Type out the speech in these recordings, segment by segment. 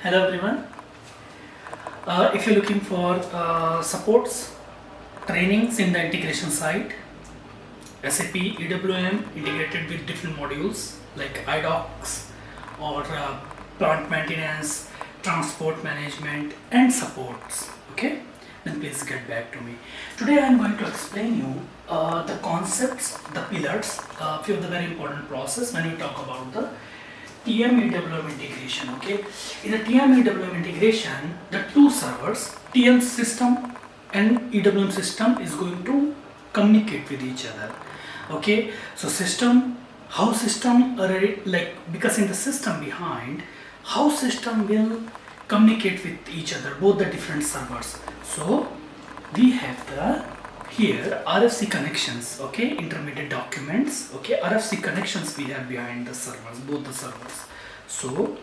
Hello everyone. If you're looking for supports, trainings in the integration side, SAP EWM integrated with different modules like iDocs or plant maintenance, transport management and supports, okay, then please get back to me. Today I am going to explain you the concepts, the pillars, few of the very important process when we talk about the TM EWM integration. Okay, in the TM EWM integration, the two servers, TM system and EWM system, is going to communicate with each other. Okay, so system, how system because in the system behind, how system will communicate with each other, both the different servers. So we have the here RFC connections, okay, intermediate documents, okay, RFC connections we have behind the servers, both the servers. So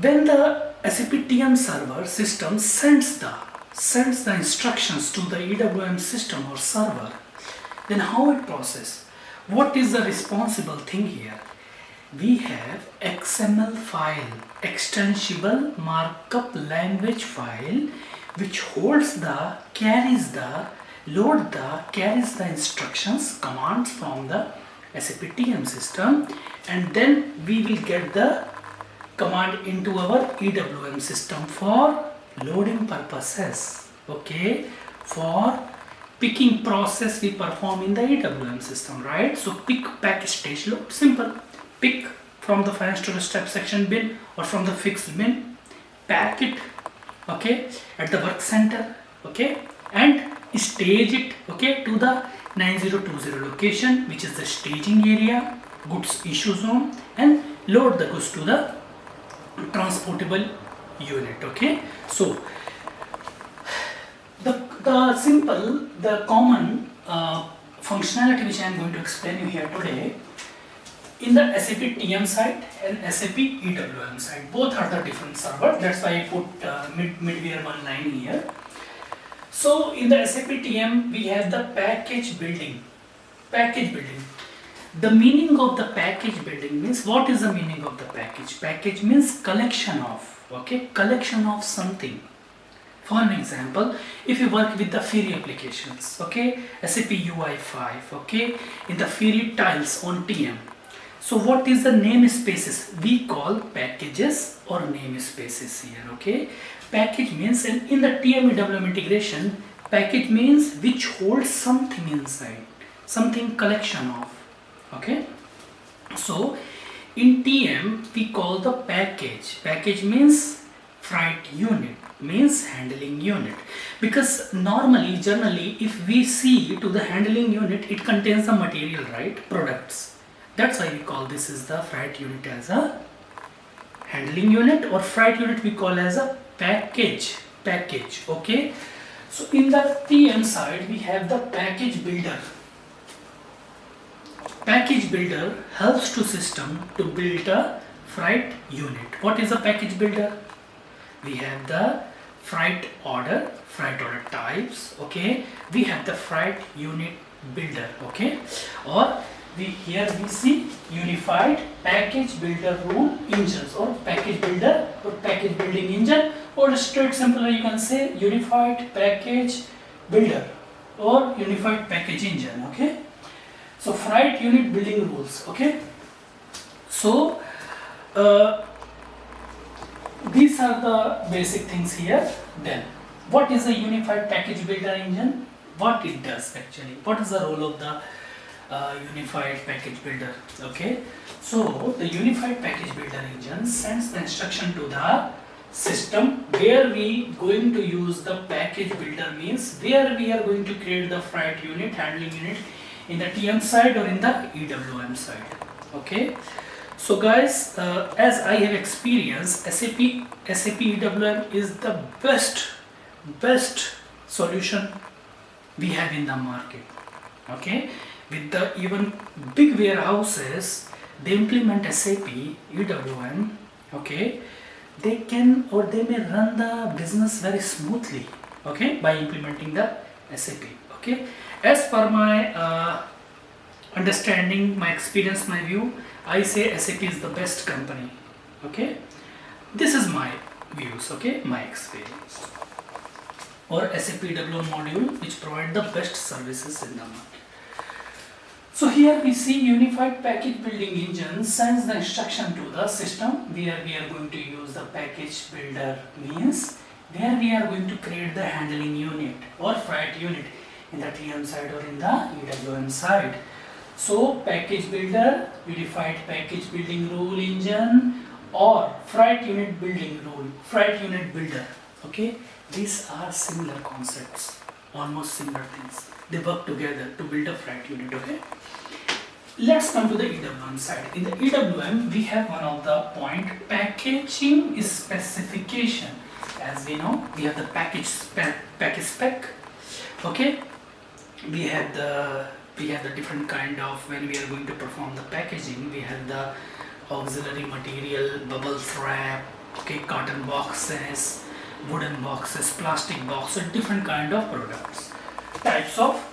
when the SAP TM server system sends the instructions to the EWM system or server, then how it process? What is the responsible thing here? We have XML file, extensible markup language file, which carries the instructions, commands from the SAP TM system, and then we will get the command into our EWM system for loading purposes. Okay, for picking process we perform in the EWM system, right? So pick, pack, stage load, simple. Pick from the finance to step section bin or from the fixed bin, pack it, okay, at the work center, okay, and stage it, okay, to the 9020 location, which is the staging area, goods issue zone, and load the goods to the transportable unit. Okay, so the common functionality which I am going to explain you here today, in the SAP TM side and SAP EWM side, both are the different servers. That's why I put midware one line here. So in the SAP TM we have the package building. The meaning of the package building means, what is the meaning of the package? Package means collection of, okay, collection of something. For an example, if you work with the Fiori applications, okay, SAP UI5, okay, in the Fiori tiles on TM. So what is the namespaces? We call packages or namespaces here, okay. Package means, and in the TM EWM integration, package means which holds something inside, something collection of, okay. So in TM we call the package means freight unit, means handling unit, because generally if we see to the handling unit, it contains the material, right, products. That's why we call this is the freight unit as a handling unit, or freight unit we call as a package, okay. So in the TM side we have the package builder. Package builder helps to system to build a freight unit. What is a package builder? We have the freight order types, okay. We have the freight unit builder, okay, or we see unified package builder rule engines, or package builder or package building engine, or straight simpler you can say unified package builder or unified package engine, okay. So freight unit building rules, okay. So these are the basic things here. Then what is a unified package builder engine? What it does actually? What is the role of the unified package builder? Okay, so the unified package builder engine sends the instruction to the system where we going to use the package builder, means where we are going to create the freight unit, handling unit, in the TM side or in the EWM side, okay. So guys, as I have experienced, SAP EWM is the best solution we have in the market, okay. With the even big warehouses, they implement SAP EWM, okay. They can, or they may run the business very smoothly, okay, by implementing the SAP, okay. As per my understanding, my experience, my view, I say SAP is the best company, okay. This is my views, okay, my experience. Or SAP EWM module which provide the best services in the market. So here we see unified package building engine sends the instruction to the system where we are going to use the package builder, means where we are going to create the handling unit or freight unit in the TM side or in the EWM side. So package builder, unified package building rule engine, or freight unit building rule, freight unit builder. Okay, these are similar concepts, almost similar things. They work together to build a freight unit. Okay, let's come to the EWM side. In the EWM, we have one of the point, packaging specification. As we know, we have the package spec. Okay, we have the different kind of, when we are going to perform the packaging, we have the auxiliary material, bubble wrap, okay, cotton boxes, wooden boxes, plastic boxes, different kind of products, types of,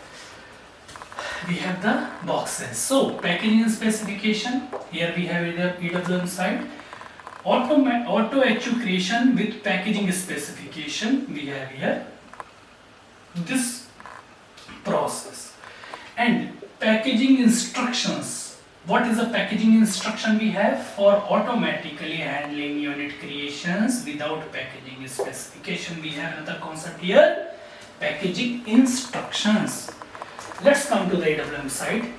we have the boxes. So packaging specification, here we have the EWM side. Auto HU creation with packaging specification, we have here this process. And packaging instructions, what is the packaging instruction we have? For automatically handling unit creations without packaging specification, we have another concept here, packaging instructions. Let's come to the EWM side.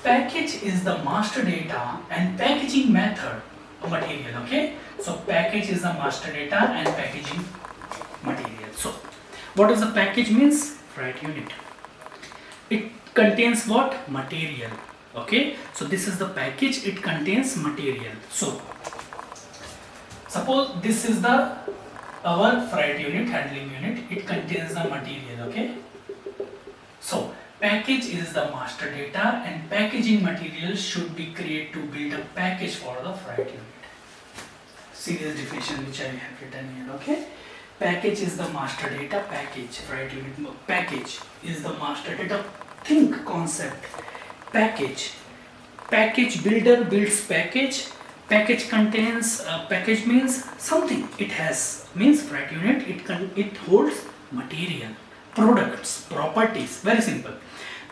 Package is the master data and packaging method material. Okay, so package is the master data and packaging material. So what does the package means? Freight unit. It contains what? Material. Okay, so this is the package, it contains material. So suppose this is the our freight unit, handling unit, it contains the material. Okay, so package is the master data and packaging material should be created to build a package for the freight unit. See this definition which I have written here. Okay, package is the master data, package, freight unit, package is the master data. Think concept, package builder builds package, package contains, package means something, it has, means freight unit, it holds material, products, properties, very simple.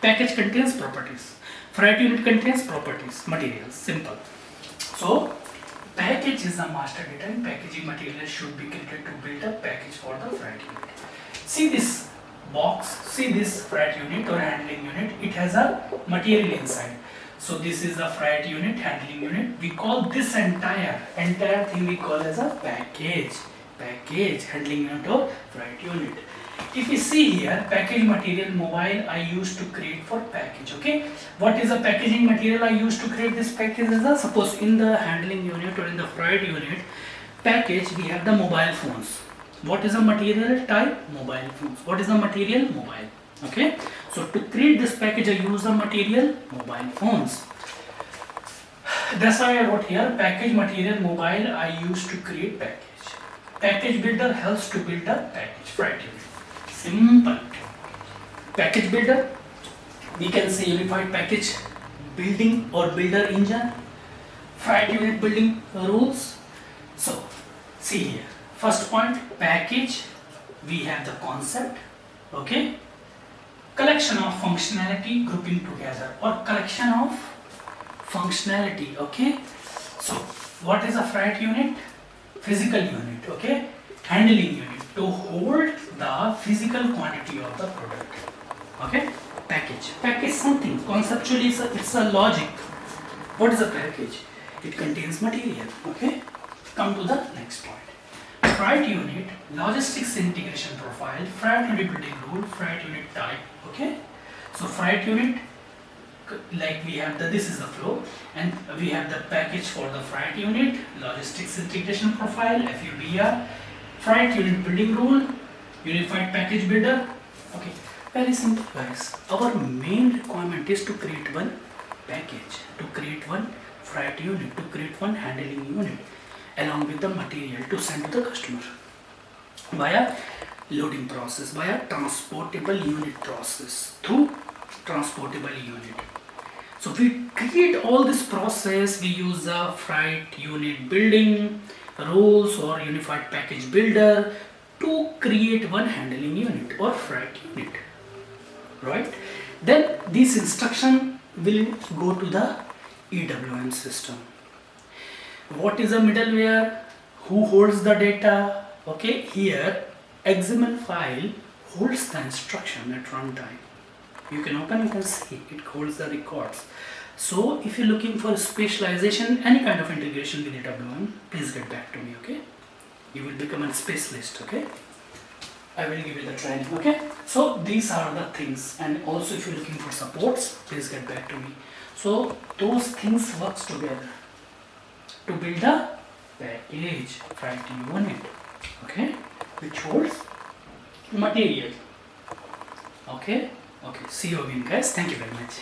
Package contains properties, freight unit contains properties, materials, simple. So package is the master data and packaging material should be created to build a package for the freight unit. See this box, see this freight unit or handling unit, it has a material inside. So this is the freight unit, handling unit. We call this entire thing we call as a package, handling unit or freight unit. If you see here, package material mobile I used to create for package. Okay, what is the packaging material I used to create this package? Is a, suppose in the handling unit or in the freight unit package we have the mobile phones. What is the material type? Mobile phones. What is the material? Mobile. Okay, so to create this package I use the material mobile phones. That's why I wrote here package material mobile I used to create package. Package builder helps to build a package, freight unit. Simple. Package builder, we can say unified package building or builder engine, freight unit building rules. So see here, first point, package, we have the concept. Okay, collection of functionality grouping together or collection of functionality. Okay, so what is a freight unit? Physical unit. Okay, handling unit to hold the physical quantity of the product. Okay, package something conceptually, it's a logic. What is a package? It contains material. Okay, come to the next point. Freight unit, logistics integration profile, freight unit building rule, freight unit type. Okay, so freight unit, like we have the, this is the flow, and we have the package for the freight unit, logistics integration profile, FUBR, freight unit building rule, unified package builder. Okay, very simple guys. Our main requirement is to create one package, to create one freight unit, to create one handling unit along with the material to send to the customer via loading process, via transportable unit process, through transportable unit. So we create all this process, we use the freight unit building, rules or unified package builder to create one handling unit or freight unit, right? Then this instruction will go to the EWM system. What is a middleware? Who holds the data? Okay, here XML file holds the instruction at runtime. You can open, you can see it holds the records. So if you're looking for specialization, any kind of integration with EWM, please get back to me, okay? You will become a specialist, okay? I will give you the training, okay? So these are the things, and also if you're looking for supports, please get back to me. So those things works together to build a package freight unit, okay, which holds material. Okay, see you again, guys. Thank you very much.